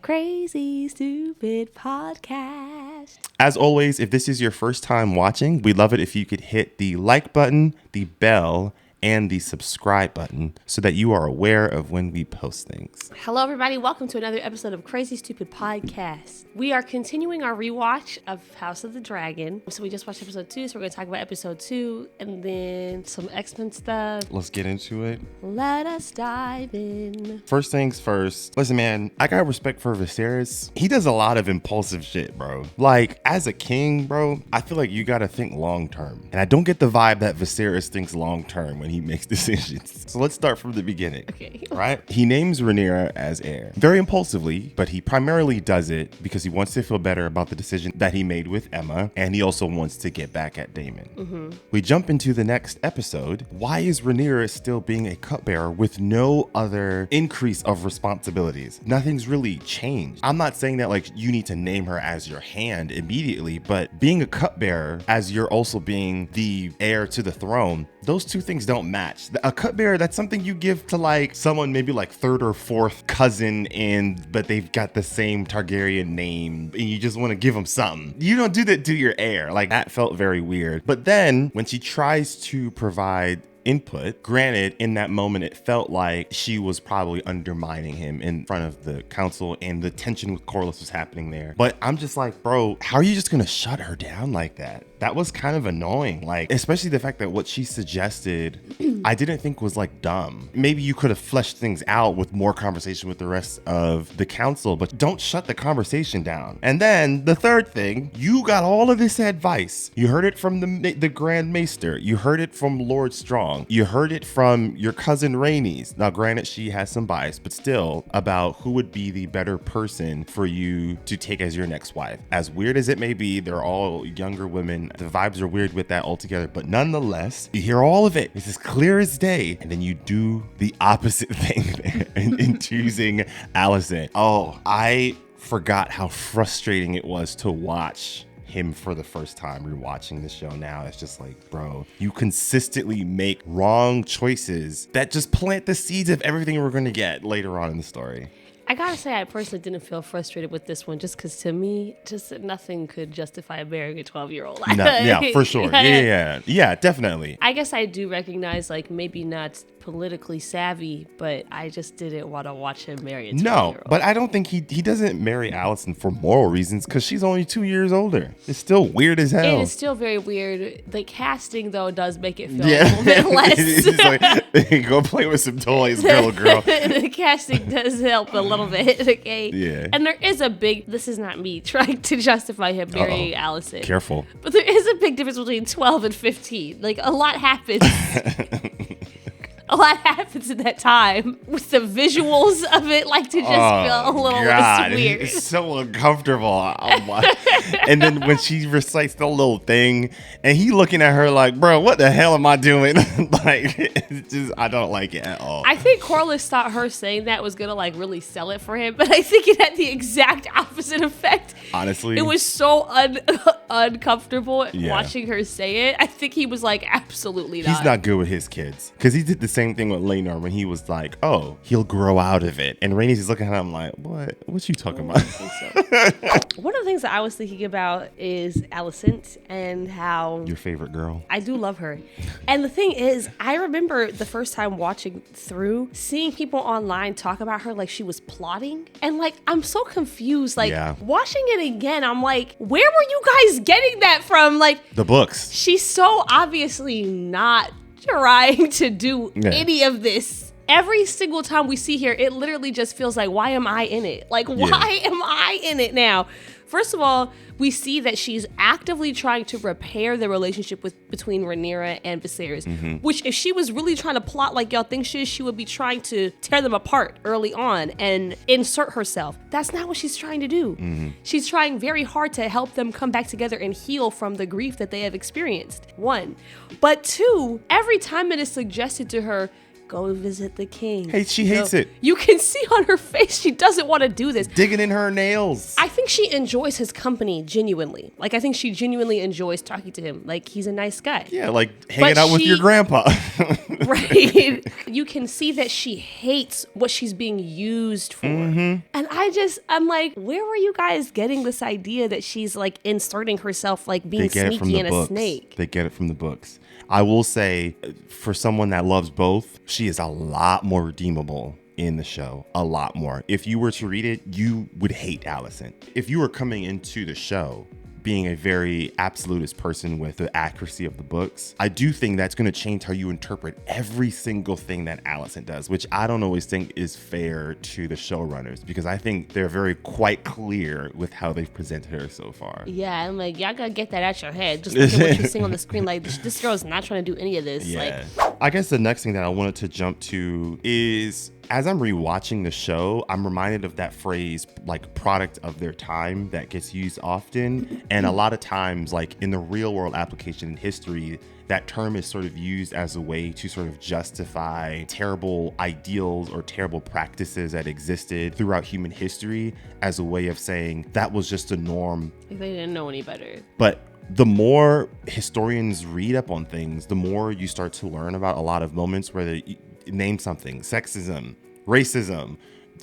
Crazy Stupid Podcast. As always, if this is your first time watching, we'd love it if you could hit the like button, the bell, and the subscribe button so that you are aware of when we post things. Hello, everybody. Welcome to another episode of Crazy Stupid Podcast. We are continuing our rewatch of House of the Dragon. So we just watched episode 2, so we're going to talk about episode 2 and then some XMEN stuff. Let's get into it. Let us dive in. First things first. Listen, man, I got respect for Viserys. He does a lot of impulsive shit, bro. Like, as a king, bro, I feel like you got to think long term. And I don't get the vibe that Viserys thinks long term when he makes decisions. So let's start from the beginning. Okay. Right? He names Rhaenyra as heir. Very impulsively, but he primarily does it because he wants to feel better about the decision that he made with Emma, and he also wants to get back at Daemon. Mm-hmm. We jump into the next episode. Why is Rhaenyra still being a cupbearer with no other increase of responsibilities? Nothing's really changed. I'm not saying that like you need to name her as your hand immediately, but being a cupbearer as you're also being the heir to the throne, those two things don't match. A cupbearer, that's something you give to like someone maybe like third or fourth cousin but they've got the same Targaryen name and you just want to give them something. You don't do that to your heir. Like that felt very weird. But then when she tries to provide input, granted, in that moment, it felt like she was probably undermining him in front of the council and the tension with Corlys was happening there. But I'm just like, bro, how are you just gonna shut her down like that? That was kind of annoying. Like, especially the fact that what she suggested, I didn't think was like dumb. Maybe you could have fleshed things out with more conversation with the rest of the council, but don't shut the conversation down. And then the third thing, you got all of this advice. You heard it from the Grand Maester. You heard it from Lord Strong. You heard it from your cousin Rhaenys. Now, granted, she has some bias, but still about who would be the better person for you to take as your next wife. As weird as it may be, they're all younger women. The vibes are weird with that altogether, but nonetheless, you hear all of it. It's as clear as day. And then you do the opposite thing there in choosing Alicent. Oh, I forgot how frustrating it was to watch him for the first time rewatching the show now. It's just like, bro, you consistently make wrong choices that just plant the seeds of everything we're going to get later on in the story. I gotta say, I personally didn't feel frustrated with this one just because to me, just nothing could justify marrying a 12-year-old. Yeah, for sure. Yeah, definitely. I guess I do recognize, like, maybe not politically savvy, but I just didn't want to watch him marry a 12-year-old. No, but I don't think he doesn't marry Alicent for moral reasons because she's only 2 years older. It's still weird as hell. It is still very weird. The casting, though, does make it feel a little bit less. It's like, go play with some toys, girl. The casting does help a little bit, okay? Yeah. And there is a big, this is not me trying to justify him marrying Alicent. Careful. But there is a big difference between 12 and 15. Like, a lot happens. A lot happens in that time with the visuals of it, like to just feel a little weird. It's so uncomfortable. And then when she recites the little thing and he looking at her like, bro, what the hell am I doing? Like, it's just, I don't like it at all. I think Corlys thought her saying that was going to like really sell it for him, but I think it had the exact opposite effect. Honestly. It was so uncomfortable watching her say it. I think he was like, absolutely not. He's not good with his kids because he did the same thing with Laenor when he was like, oh, he'll grow out of it. And Rhaenys is looking at him like, what you talking about? One of the things that I was thinking about is Alicent and how... Your favorite girl. I do love her. And the thing is, I remember the first time watching through, seeing people online talk about her like she was plotting. And like, I'm so confused. Like, watching it again, I'm like, where were you guys getting that from? Like... The books. She's so obviously not trying to do any of this. Every single time we see her, it literally just feels like, why am I in it? Like, why am I in it now? First of all, we see that she's actively trying to repair the relationship between Rhaenyra and Viserys, which if she was really trying to plot like y'all think she is, she would be trying to tear them apart early on and insert herself. That's not what she's trying to do. She's trying very hard to help them come back together and heal from the grief that they have experienced, one. But two, every time it is suggested to her, go visit the king. Hey, she hates it. You can see on her face she doesn't want to do this. Digging in her nails. I think she enjoys his company genuinely. Like, I think she genuinely enjoys talking to him. Like, he's a nice guy. Yeah, like hanging out with your grandpa. Right. You can see that she hates what she's being used for. And I'm like, where were you guys getting this idea that she's like inserting herself, like being sneaky and a snake? They get it from the books. I will say, for someone that loves both, she is a lot more redeemable in the show. A lot more. If you were to read it, you would hate Alicent. If you were coming into the show being a very absolutist person with the accuracy of the books, I do think that's going to change how you interpret every single thing that Alicent does, which I don't always think is fair to the showrunners, because I think they're very quite clear with how they've presented her so far. Yeah, I'm like, y'all gotta get that out your head. Just look at what you're seeing on the screen. Like, this girl's not trying to do any of this. Yeah. I guess the next thing that I wanted to jump to is, as I'm rewatching the show, I'm reminded of that phrase, like, product of their time, that gets used often. And a lot of times, like in the real world application in history, that term is sort of used as a way to sort of justify terrible ideals or terrible practices that existed throughout human history, as a way of saying that was just a norm. Like, they didn't know any better. But the more historians read up on things, the more you start to learn about a lot of moments where they name something: sexism, racism,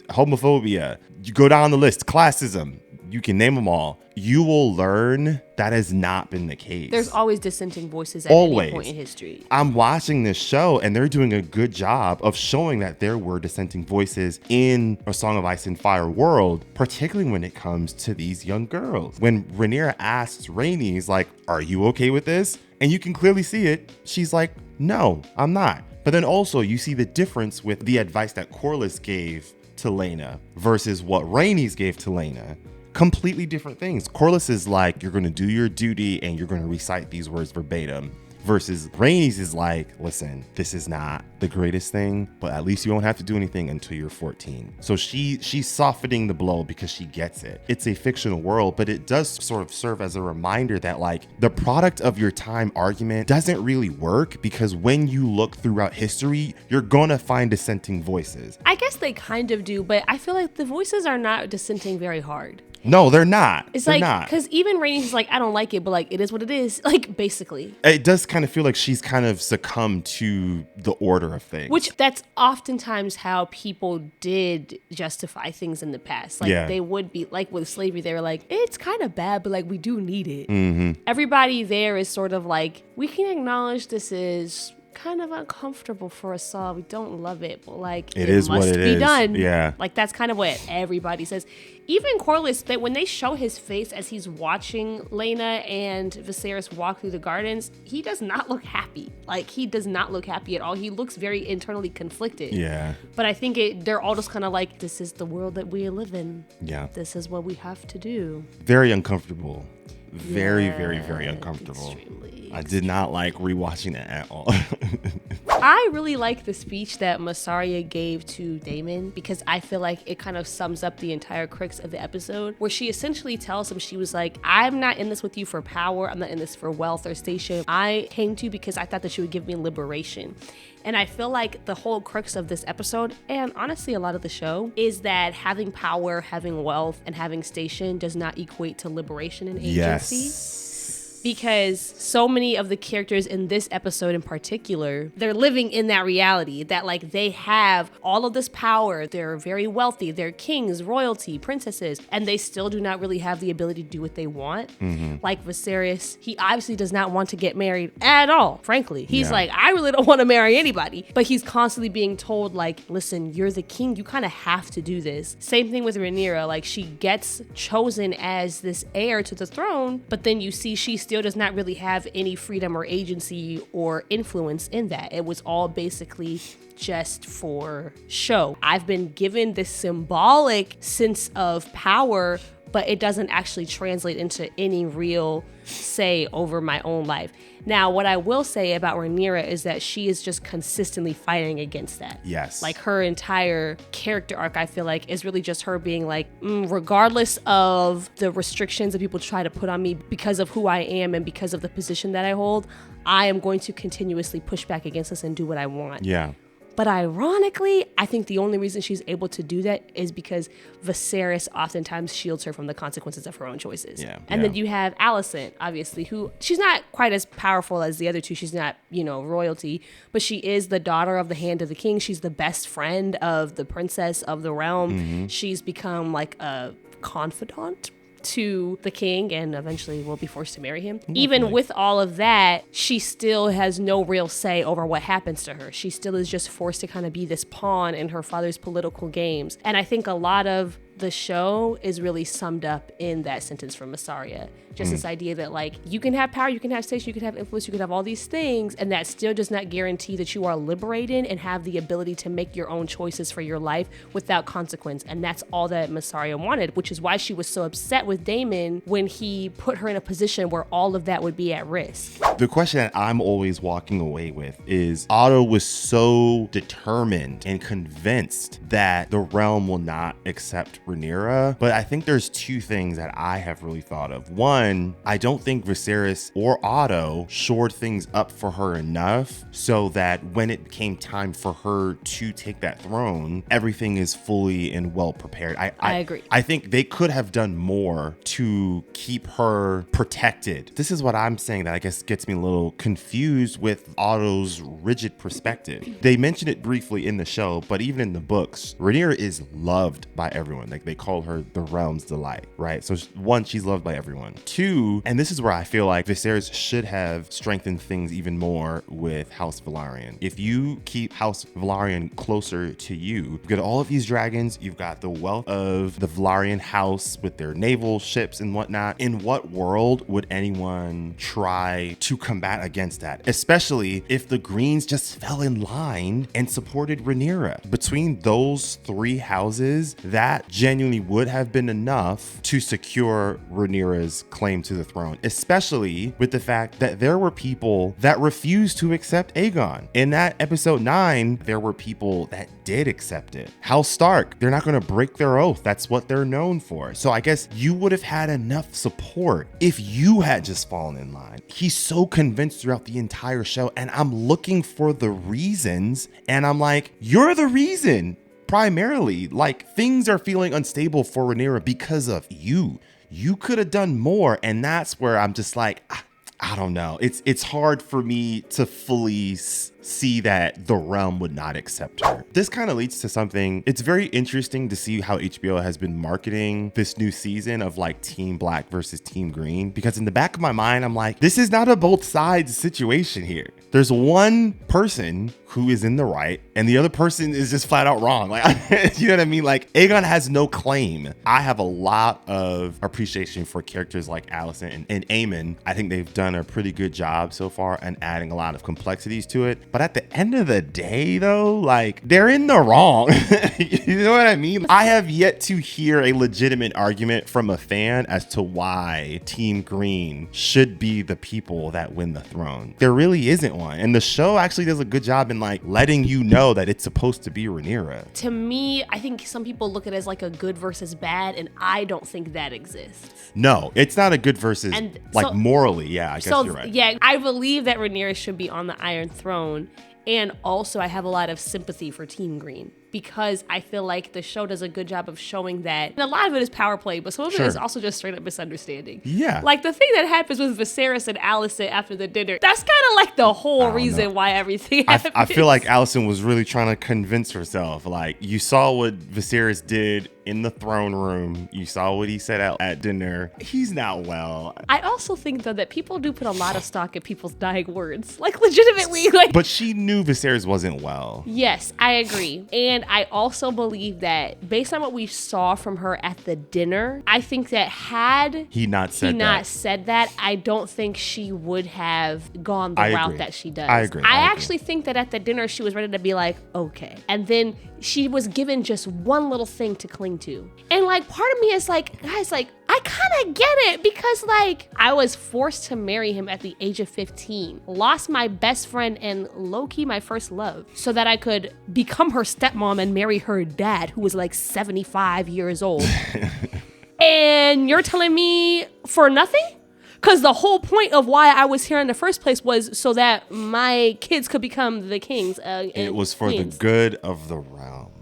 homophobia. You go down the list, classism. You can name them all. You will learn that has not been the case. There's always dissenting voices at any point in history. I'm watching this show and they're doing a good job of showing that there were dissenting voices in A Song of Ice and Fire world, particularly when it comes to these young girls. When Rhaenyra asks Rhaenys, like, are you okay with this? And you can clearly see it. She's like, no, I'm not. But then also you see the difference with the advice that Corlys gave to Laena versus what Rhaenys gave to Laena. Completely different things. Corlys is like, you're going to do your duty and you're going to recite these words verbatim. Versus Rhaenys is like, listen, this is not the greatest thing, but at least you won't have to do anything until you're 14. So she's softening the blow because she gets it. It's a fictional world, but it does sort of serve as a reminder that, like, the product of your time argument doesn't really work, because when you look throughout history, you're gonna find dissenting voices. I guess they kind of do, but I feel like the voices are not dissenting very hard. No, they're not. They're like, because even Rhaenys is like, I don't like it, but like, it is what it is. Like, basically. It does kind of feel like she's kind of succumbed to the order of things. Which that's oftentimes how people did justify things in the past. Like, they would be, like with slavery, they were like, it's kind of bad, but like, we do need it. Mm-hmm. Everybody there is sort of like, we can acknowledge this is kind of uncomfortable for us all. We don't love it, but like, it must be done. Yeah. Like, that's kind of what everybody says. Even Corlys, that when they show his face as he's watching Laena and Viserys walk through the gardens, he does not look happy. Like, he does not look happy at all. He looks very internally conflicted. Yeah. But I think they're all just kind of like, this is the world that we live in. Yeah. This is what we have to do. Very uncomfortable. Very, very, very uncomfortable. Extremely. I did not like rewatching it at all. I really like the speech that Mysaria gave to Daemon, because I feel like it kind of sums up the entire crux of the episode, where she essentially tells him, she was like, I'm not in this with you for power. I'm not in this for wealth or station. I came to you because I thought that you would give me liberation. And I feel like the whole crux of this episode, and honestly a lot of the show, is that having power, having wealth, and having station does not equate to liberation and agency. Yes. Because so many of the characters in this episode in particular, they're living in that reality that, like, they have all of this power. They're very wealthy. They're kings, royalty, princesses, and they still do not really have the ability to do what they want. Mm-hmm. Like Viserys, he obviously does not want to get married at all, frankly. He's like, I really don't want to marry anybody. But he's constantly being told, like, listen, you're the king. You kind of have to do this. Same thing with Rhaenyra. Like, she gets chosen as this heir to the throne, but then you see she still does not really have any freedom or agency or influence in that. It was all basically just for show. I've been given this symbolic sense of power, but it doesn't actually translate into any real say over my own life. Now, what I will say about Rhaenyra is that she is just consistently fighting against that. Yes. Like, her entire character arc, I feel like, is really just her being like, regardless of the restrictions that people try to put on me because of who I am and because of the position that I hold, I am going to continuously push back against this and do what I want. Yeah. But ironically, I think the only reason she's able to do that is because Viserys oftentimes shields her from the consequences of her own choices. And then you have Alicent, obviously, who she's not quite as powerful as the other two. She's not, royalty, but she is the daughter of the Hand of the King. She's the best friend of the princess of the realm. Mm-hmm. She's become like a confidant to the king and eventually will be forced to marry him. Definitely. Even with all of that, she still has no real say over what happens to her. She still is just forced to kind of be this pawn in her father's political games. And I think a lot of the show is really summed up in that sentence from Mysaria. Just this idea that, like, you can have power, you can have station, you can have influence, you can have all these things, and that still does not guarantee that you are liberated and have the ability to make your own choices for your life without consequence. And that's all that Mysaria wanted, which is why she was so upset with Daemon when he put her in a position where all of that would be at risk. The question that I'm always walking away with is Otto was so determined and convinced that the realm will not accept Rhaenyra, but I think there's two things that I have really thought of. One, I don't think Viserys or Otto shored things up for her enough so that when it came time for her to take that throne, everything is fully and well prepared. I agree. I think they could have done more to keep her protected. This is what I'm saying that I guess gets me a little confused with Otto's rigid perspective. They mentioned it briefly in the show, but even in the books, Rhaenyra is loved by everyone. Like, they call her the realm's delight, right? So one, she's loved by everyone. Two, and this is where I feel like Viserys should have strengthened things even more with House Velaryon. If you keep House Velaryon closer to you, you've got all of these dragons, you've got the wealth of the Velaryon house with their naval ships and whatnot. In what world would anyone try to combat against that? Especially if the Greens just fell in line and supported Rhaenyra. Between those three houses, that genuinely would have been enough to secure Rhaenyra's claim to the throne, especially with the fact that there were people that refused to accept Aegon. In that episode 9, there were people that did accept it. House Stark, they're not going to break their oath. That's what they're known for. So I guess you would have had enough support if you had just fallen in line. He's so convinced throughout the entire show, and I'm looking for the reasons, and I'm like, you're the reason. Primarily, like, things are feeling unstable for Rhaenyra because of you. You could have done more, and that's where I'm just like, I don't know. It's hard for me to fully see that the realm would not accept her. This kind of leads to something. It's very interesting to see how HBO has been marketing this new season of like Team Black versus Team Green, because in the back of my mind, I'm like, this is not a both sides situation here. There's one person who is in the right and the other person is just flat out wrong. Like, you know what I mean? Like, Aegon has no claim. I have a lot of appreciation for characters like Alicent and Aemon. I think they've done a pretty good job so far and adding a lot of complexities to it. But at the end of the day, though, like, they're in the wrong. You know what I mean? I have yet to hear a legitimate argument from a fan as to why Team Green should be the people that win the throne. There really isn't one. And the show actually does a good job in like letting you know that it's supposed to be Rhaenyra. To me, I think some people look at it as like a good versus bad, and I don't think that exists. No, it's not a good versus, and like, so, morally. Yeah, I guess you're right. Yeah, I believe that Rhaenyra should be on the Iron Throne. And also, I have a lot of sympathy for Team Green, because I feel like the show does a good job of showing that. And a lot of it is power play, but some of it is also just straight up misunderstanding. Yeah. Like the thing that happens with Viserys and Alicent after the dinner, that's kind of like the whole reason why everything happens. I feel like Alicent was really trying to convince herself. Like, you saw what Viserys did in the throne room. You saw what he said at dinner. He's not well. I also think, though, that people do put a lot of stock in people's dying words. Like, legitimately. Like, but she knew Viserys wasn't well. Yes, I agree. And I also believe that based on what we saw from her at the dinner, I think that had he not said that, I don't think she would have gone the route that she does. I agree. I actually think that at the dinner, she was ready to be like, okay. And then she was given just one little thing to cling to. And like, part of me is like, guys, like, I kind of get it, because like, I was forced to marry him at the age of 15, lost my best friend and low-key my first love, so that I could become her stepmom and marry her dad, who was like 75 years old. And you're telling me for nothing? Because the whole point of why I was here in the first place was so that my kids could become the kings. And it was for queens. the good of the realm.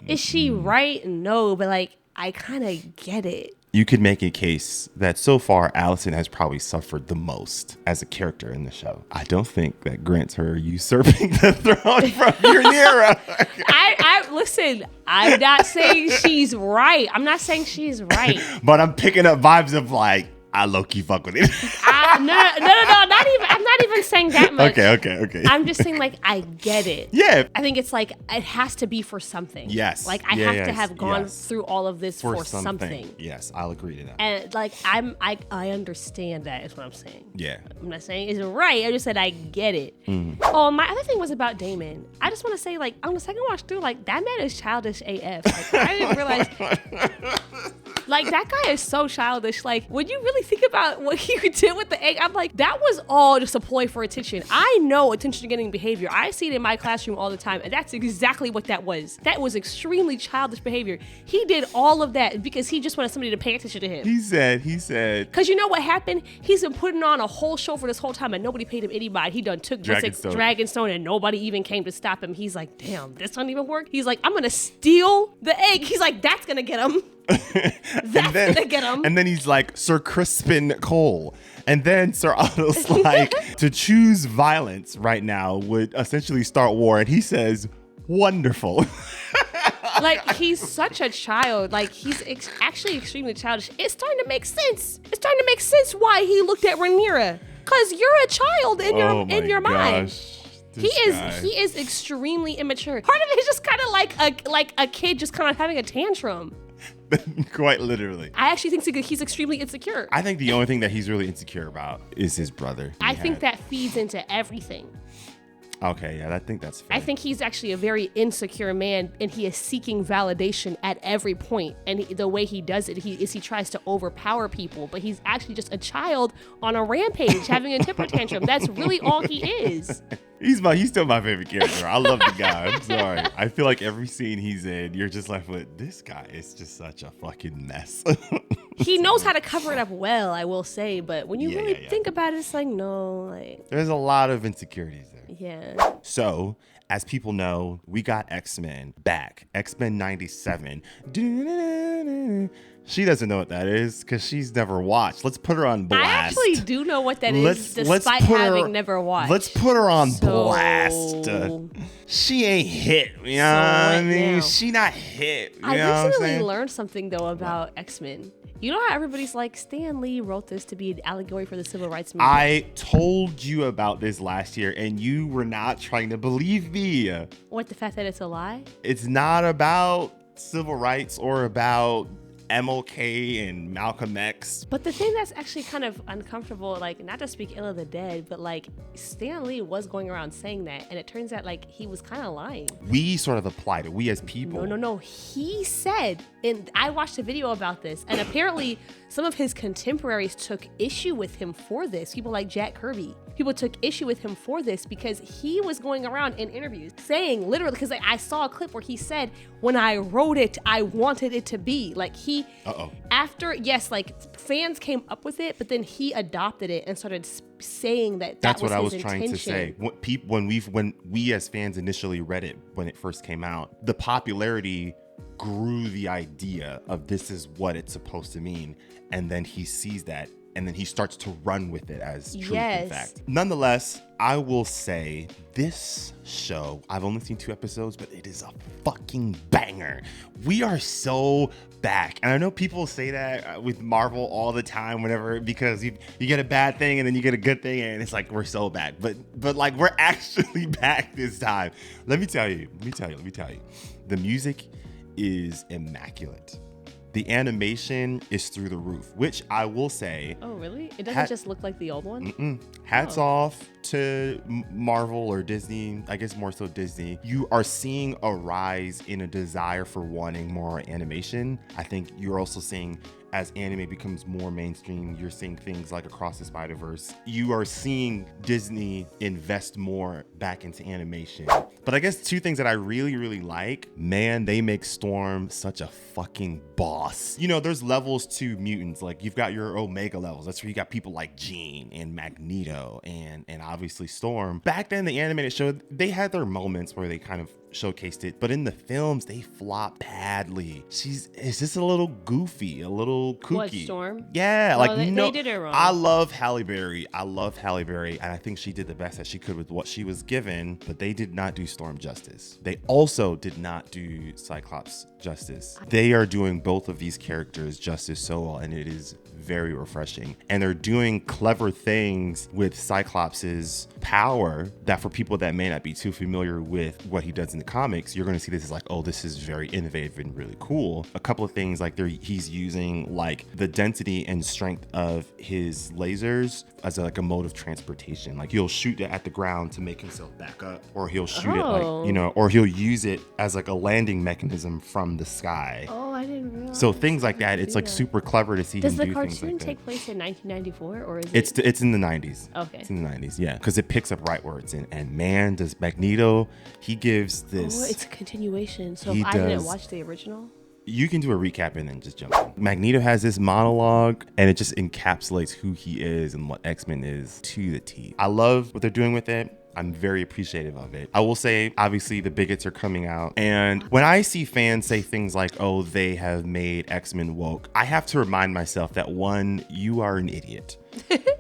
Is she right? No, but like, I kind of get it. You could make a case that so far Alicent has probably suffered the most as a character in the show. I don't think that grants her usurping the throne from Rhaenyra. I listen, I'm not saying she's right. I'm not saying she's right. But I'm picking up vibes of like, I low-key fuck with it. No, not even. I'm not even saying that much. Okay. I'm just saying, like, I get it. Yeah. I think it's like, it has to be for something. Yes. Like, I have to have gone through all of this for something. Yes, I'll agree to that. And like, I understand that is what I'm saying. Yeah. I'm not saying it's right. I just said I get it. Oh, my other thing was about Daemon. I just want to say, like, on the second watch through, like, that man is childish AF. Like, I didn't realize. Like, that guy is so childish. Like, when you really think about what he did with the egg, I'm like, that was all just a ploy for attention. I know attention-getting behavior. I see it in my classroom all the time, and that's exactly what that was. That was extremely childish behavior. He did all of that because he just wanted somebody to pay attention to him. He said. Because you know what happened? He's been putting on a whole show for this whole time, and nobody paid him any mind. He done took Dragonstone, and nobody even came to stop him. He's like, damn, this don't even work. He's like, I'm going to steal the egg. He's like, that's going to get him. That's gonna get him. And then he's like, Sir Crispin Cole. And then Sir Otto's like, to choose violence right now would essentially start war. And he says, wonderful. Like, he's such a child. Like, he's actually extremely childish. It's starting to make sense. It's starting to make sense why he looked at Rhaenyra. Because you're a child in your mind. He is extremely immature. Part of it is just kind of like a kid just kind of having a tantrum. Quite literally. I actually think he's extremely insecure. I think the only thing that he's really insecure about is his brother. I think that feeds into everything. Okay, yeah, I think that's fair. I think he's actually a very insecure man, and he is seeking validation at every point. And the way he does it, he tries to overpower people, but he's actually just a child on a rampage having a temper tantrum. That's really all he is. He's still my favorite character. I love the guy. I'm sorry. I feel like every scene he's in, you're just like, this guy is just such a fucking mess. He knows how to cover it up well, I will say, but when you really think about it, it's like, no, like, there's a lot of insecurities there. Yeah. So, as people know, we got X-Men back. X-Men 97. She doesn't know what that is because she's never watched. Let's put her on blast. I actually do know what that is, despite having never watched. Let's put her on blast. She ain't hit. You know what I mean? She not hit. I recently learned something, though, about X-Men. You know how everybody's like, Stan Lee wrote this to be an allegory for the civil rights movement? I told you about this last year, and you were not trying to believe me. What, the fact that it's a lie? It's not about civil rights or about MLK and Malcolm X. But the thing that's actually kind of uncomfortable, like, not to speak ill of the dead, but like, Stan Lee was going around saying that, and it turns out like he was kind of lying. We sort of applied it, we as people. No. He said, and I watched a video about this, and apparently some of his contemporaries took issue with him for this. People like Jack Kirby. People took issue with him for this because he was going around in interviews saying, literally, because like, I saw a clip where he said, when I wrote it, I wanted it to be. Like like fans came up with it, but then he adopted it and started saying that's what I was trying to say. When we as fans initially read it when it first came out, the popularity grew the idea of this is what it's supposed to mean, and then he sees that and then he starts to run with it as truth and fact. Nonetheless, I will say this show, I've only seen 2 episodes, but it is a fucking banger. We are so back. And I know people say that with Marvel all the time, whenever, because you get a bad thing and then you get a good thing and it's like, we're so back. But like, we're actually back this time. Let me tell you. The music is immaculate. The animation is through the roof, which I will say. Oh, really? It doesn't just look like the old one? Hats off to Marvel or Disney. I guess more so Disney. You are seeing a rise in a desire for wanting more animation. I think you're also seeing, as anime becomes more mainstream, you're seeing things like Across the Spider-Verse. You are seeing Disney invest more back into animation. But I guess 2 things that I really, really like. Man, they make Storm such a fucking boss. boss. You know, there's levels to mutants. Like you've got your Omega levels. That's where you got people like Jean and Magneto and obviously Storm. Back then, the animated show, they had their moments where they kind of showcased it, but in the films they flop badly. It's just a little goofy, a little kooky. What, Storm? Yeah, like they did it wrong. I love Halle Berry, and I think she did the best that she could with what she was given, but they did not do Storm justice. They also did not do Cyclops justice. They are doing both of these characters justice so well, and it is very refreshing. And they're doing clever things with Cyclops's power that for people that may not be too familiar with what he does in the comics, you're going to see this as like, oh, this is very innovative and really cool. A couple of things like he's using like the density and strength of his lasers as like a mode of transportation. Like he'll shoot it at the ground to make himself back up, or he'll shoot it like, you know, or he'll use it as like a landing mechanism from the sky. Oh, I didn't realize. So things like that, it's like super clever to see him do things like that. Does the cartoon take place in 1994 or is it? It's in the 90s. Okay. It's in the 90s, yeah, because it picks up right where it's in. And man, does Magneto, he gives this. Oh, it's a continuation. So if I didn't watch the original. You can do a recap and then just jump in. Magneto has this monologue and it just encapsulates who he is and what X-Men is to the T. I love what they're doing with it. I'm very appreciative of it. I will say, obviously, the bigots are coming out. And when I see fans say things like, oh, they have made X-Men woke, I have to remind myself that one, you are an idiot.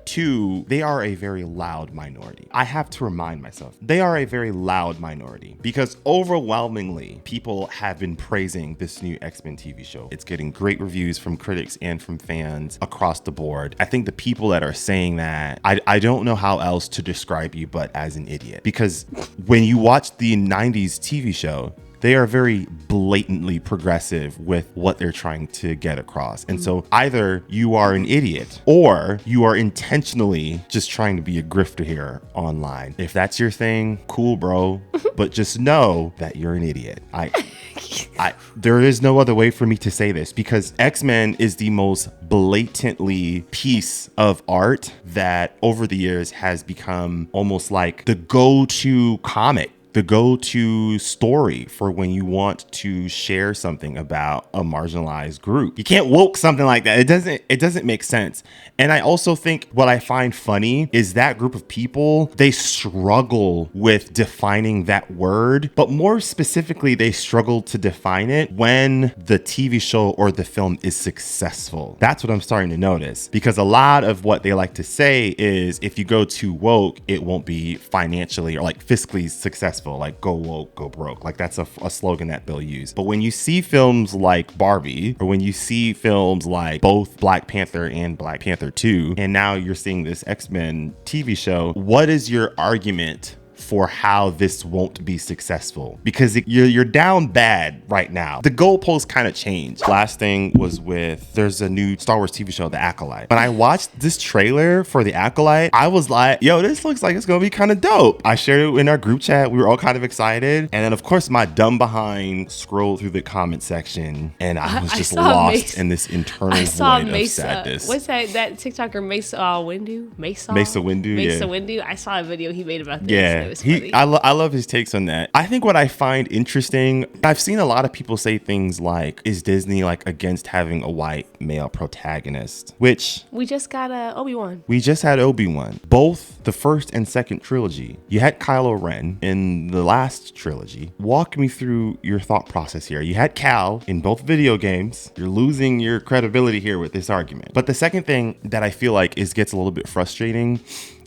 Two, they are a very loud minority. I have to remind myself, they are a very loud minority because overwhelmingly people have been praising this new X-Men TV show. It's getting great reviews from critics and from fans across the board. I think the people that are saying that, I don't know how else to describe you but as an idiot, because when you watch the 90s TV show, they are very blatantly progressive with what they're trying to get across. And so either you are an idiot or you are intentionally just trying to be a grifter here online. If that's your thing, cool, bro. But just know that you're an idiot. There is no other way for me to say this because X-Men is the most blatantly piece of art that over the years has become almost like the go-to comic, the go-to story for when you want to share something about a marginalized group. You can't woke something like that. It doesn't make sense. And I also think what I find funny is that group of people, they struggle with defining that word, but more specifically, they struggle to define it when the TV show or the film is successful. That's what I'm starting to notice, because a lot of what they like to say is if you go too woke, it won't be financially or like fiscally successful. Like go woke, go broke. Like that's a slogan that they'll use. But when you see films like Barbie, or when you see films like both Black Panther and Black Panther 2, and now you're seeing this X-Men TV show, what is your argument for how this won't be successful? Because you're down bad right now. The goalposts kind of changed. Last thing was there's a new Star Wars TV show, The Acolyte. When I watched this trailer for The Acolyte, I was like, yo, this looks like it's gonna be kind of dope. I shared it in our group chat. We were all kind of excited. And then of course my dumb behind scrolled through the comment section and I was just lost in this internal void of sadness. What's that TikToker Mesa Windu? Mesa Windu. I saw a video he made about this. Yeah. I love his takes on that. I think what I find interesting, I've seen a lot of people say things like, is Disney like against having a white male protagonist? Which we just got Obi-Wan. We just had Obi-Wan. Both the first and second trilogy. You had Kylo Ren in the last trilogy. Walk me through your thought process here. You had Cal in both video games. You're losing your credibility here with this argument. But the second thing that I feel like gets a little bit frustrating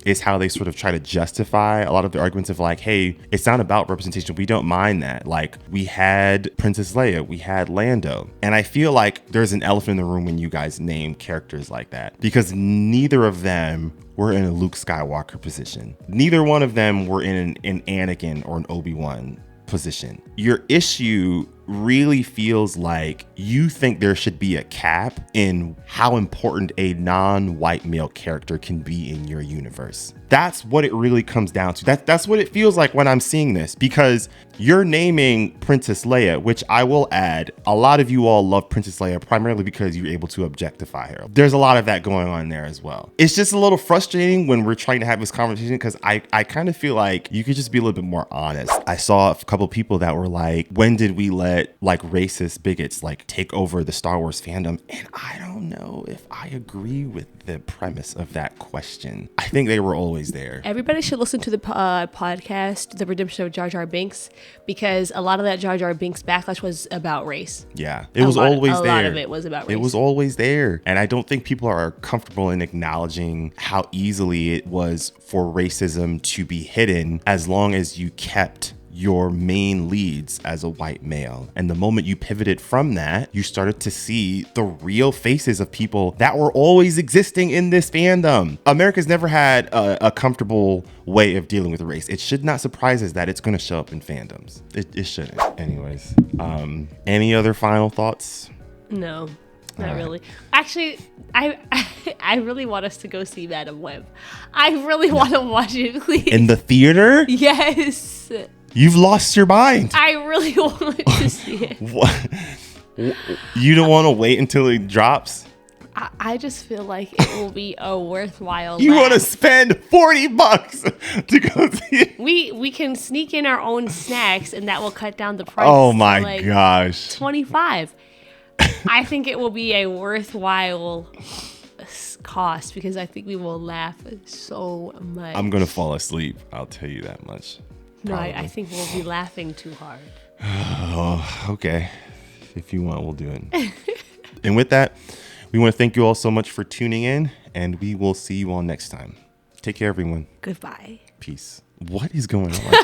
is how they sort of try to justify a lot of the arguments of like, hey, it's not about representation. We don't mind that. Like we had Princess Leia, we had Lando. And I feel like there's an elephant in the room when you guys name characters like that, because neither of them were in a Luke Skywalker position. Neither one of them were in an Anakin or an Obi-Wan position. Your issue really feels like you think there should be a cap in how important a non-white male character can be in your universe. That's what it really comes down to. That's what it feels like when I'm seeing this, because you're naming Princess Leia, which I will add, a lot of you all love Princess Leia primarily because you're able to objectify her. There's a lot of that going on there as well. It's just a little frustrating when we're trying to have this conversation, because I kind of feel like you could just be a little bit more honest. I saw a couple people that were like, when did we let let like racist bigots like take over the Star Wars fandom. And I don't know if I agree with the premise of that question. I think they were always there. Everybody should listen to the podcast, The Redemption of Jar Jar Binks, because a lot of that Jar Jar Binks backlash was about race. Yeah, it was always there. A lot of it was about race. It was always there. And I don't think people are comfortable in acknowledging how easily it was for racism to be hidden as long as you kept your main leads as a white male. And the moment you pivoted from that, you started to see the real faces of people that were always existing in this fandom. America's never had a comfortable way of dealing with race. It should not surprise us that it's going to show up in fandoms. It shouldn't. Anyways, any other final thoughts? No. Not really. Actually, I really want us to go see Madam Web. I really want to watch it, please. In the theater? Yes. You've lost your mind. I really want to see it. What? You don't want to wait until it drops? I just feel like it will be a worthwhile You want to spend $40 to go see it? We can sneak in our own snacks, and that will cut down the price. Oh my like gosh. $25. I think it will be a worthwhile cost because I think we will laugh so much. I'm going to fall asleep. I'll tell you that much. No, I think we'll be laughing too hard. Oh, okay. If you want, we'll do it. And with that, we want to thank you all so much for tuning in, and we will see you all next time. Take care, everyone. Goodbye. Peace. What is going on?